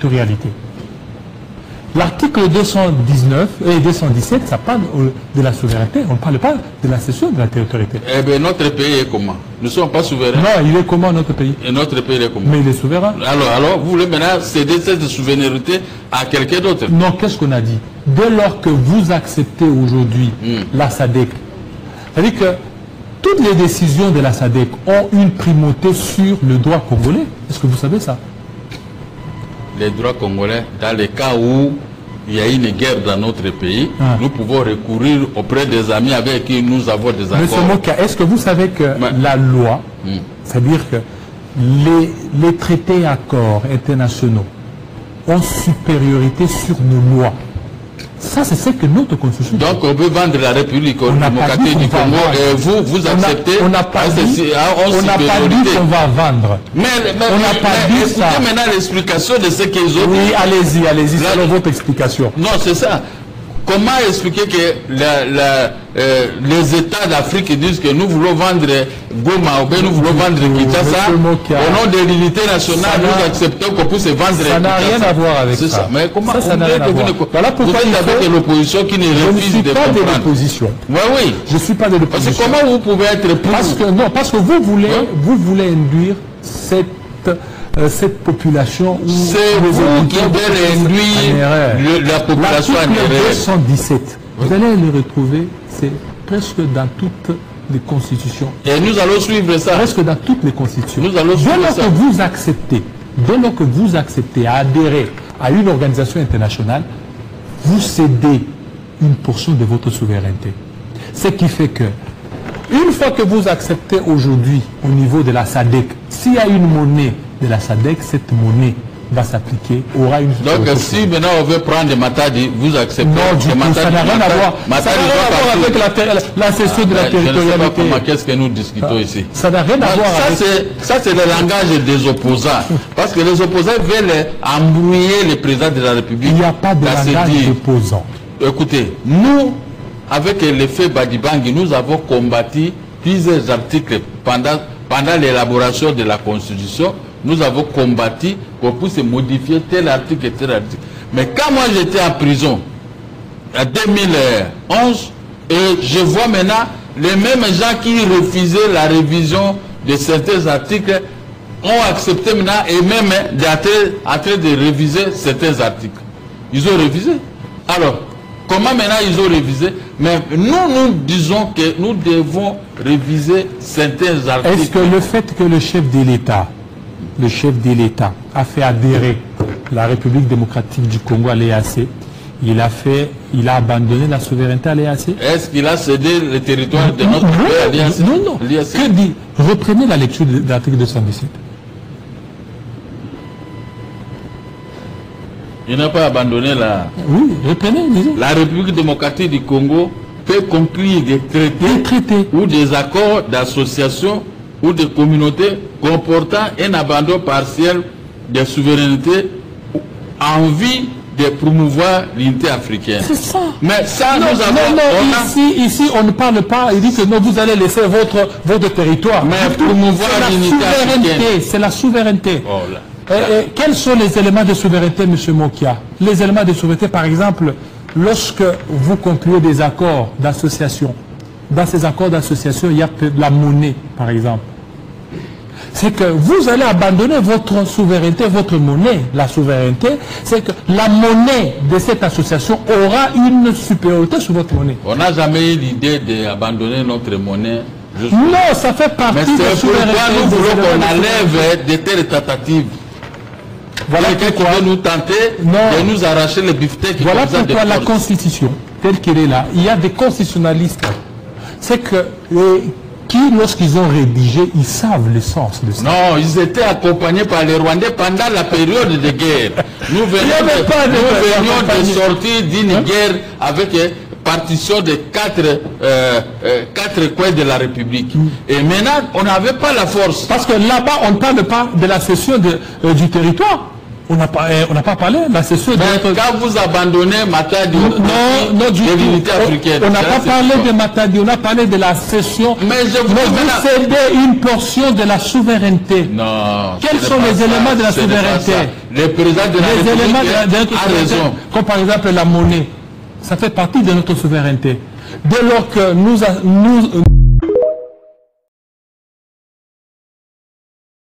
territorialité. L'article 219 et 217, ça parle de la souveraineté. On ne parle pas de la cession de la territorialité. Eh bien, notre pays est comment? Nous ne sommes pas souverains. Non, il est comment notre pays? Et notre pays est comment? Mais il est souverain. Alors, vous voulez maintenant céder cette souveraineté à quelqu'un d'autre? Non, qu'est-ce qu'on a dit? Dès lors que vous acceptez aujourd'hui la SADC, c'est-à-dire que toutes les décisions de la SADC ont une primauté sur le droit congolais. Est-ce que vous savez ça? Les droits congolais, dans les cas où il y a une guerre dans notre pays, nous pouvons recourir auprès des amis avec qui nous avons des accords. Monsieur Mokia, est-ce que vous savez que la loi, c'est-à-dire que les traités et accords internationaux ont supériorité sur nos lois? Ça, c'est ce que notre constitution. Donc, on peut vendre la République démocratique du Congo et vous acceptez. On n'a pas dit qu'on va vendre. Mais on n'a pas dit ça. Écoutez maintenant l'explication de ce qu'ils ont dit. Oui, allez-y, c'est votre explication. Non, c'est ça. Comment expliquer que les États d'Afrique disent que nous voulons vendre Goma ou bien nous voulons vendre Kinshasa au nom de l'unité nationale, nous acceptons qu'on puisse vendre ça n'a rien à voir avec ça. Mais comment ça n'a rien à voir. Voilà pourquoi vous êtes avec l'opposition qui ne refuse de comprendre. Je ne suis pas de l'opposition. Oui. Je ne suis pas de l'opposition. Parce que comment vous pouvez être pour... Parce que vous voulez induire cette population où c'est vous qui allez induire la population en erreur. 217, vous allez le retrouver, c'est presque dans toutes les constitutions. Et nous allons suivre ça. Presque dans toutes les constitutions. Nous allons suivre ça. Dès lors que vous acceptez à adhérer à une organisation internationale, vous cédez une portion de votre souveraineté. Ce qui fait que, une fois que vous acceptez aujourd'hui au niveau de la SADC, s'il y a une monnaie de la SADC, cette monnaie va s'appliquer, aura une... Donc si maintenant on veut prendre Matadi, vous acceptez? Non, du tout, ça n'a rien à voir. Ça n'a rien à voir avec la cession de la territorialité. Qu'est-ce que nous discutons ici? Ça n'a rien à voir avec... Ça c'est le langage des opposants. Parce que les opposants veulent embrouiller le président de la République. Il n'y a pas de langage d'opposants. Écoutez, nous, avec l'effet Badibangi, nous avons combattu plusieurs articles pendant l'élaboration de la Constitution. Nous avons combattu qu'on puisse modifier tel article et tel article. Mais quand moi j'étais en prison, en 2011, et je vois maintenant les mêmes gens qui refusaient la révision de certains articles ont accepté maintenant et même en train de réviser certains articles. Ils ont révisé. Alors, comment maintenant ils ont révisé? Mais nous disons que nous devons réviser certains articles. Est-ce que le fait que le chef de l'État a fait adhérer la République démocratique du Congo à l'EAC, il a abandonné la souveraineté à l'EAC? Est-ce qu'il a cédé le territoire de notre pays à l'EAC? Non. Que dit? Reprenez la lecture de l'article 217. Il n'a pas abandonné la... Oui, reprenez, disons. La République démocratique du Congo peut conclure des traités ou des accords d'association ou de communautés comportant un abandon partiel des souverainetés en vue de promouvoir l'unité africaine. C'est ça. Mais ça, nous avons... Ici, on ne parle pas, il dit que non, vous allez laisser votre territoire. Mais promouvoir l'unité africaine. C'est la souveraineté. Oh là. Quels sont les éléments de souveraineté, M. Mokia? Les éléments de souveraineté, par exemple, lorsque vous concluez des accords d'association, dans ces accords d'association, il y a la monnaie, par exemple. C'est que vous allez abandonner votre souveraineté, votre monnaie. La souveraineté, c'est que la monnaie de cette association aura une supériorité sur votre monnaie. On n'a jamais eu l'idée d'abandonner notre monnaie. Non, ça fait partie de la souveraineté. Mais c'est pourquoi nous voulons qu'on enlève de telles tentatives. Voilà pourquoi nous tenter de nous arracher les beefsteaks. Voilà pourquoi la Constitution, telle qu'elle est là, il y a des constitutionnalistes. C'est que qui, lorsqu'ils ont rédigé, ils savent le sens de ça. Non, ils étaient accompagnés par les Rwandais pendant la période de guerre. Nous venions de sortir d'une guerre avec partition de quatre coins de la République. Et maintenant, on n'avait pas la force. Parce que là-bas, on ne parle pas de la cession du territoire. On n'a pas parlé, là c'est sûr. Quand vous abandonnez Matadi, l'unité africaine. On n'a pas parlé de Matadi, on a parlé de la cession. Mais vous cédez une portion de la souveraineté. Non. Quels sont les éléments de la souveraineté? Le président de la République a raison. Comme par exemple la monnaie. Ça fait partie de notre souveraineté. Dès lors que nous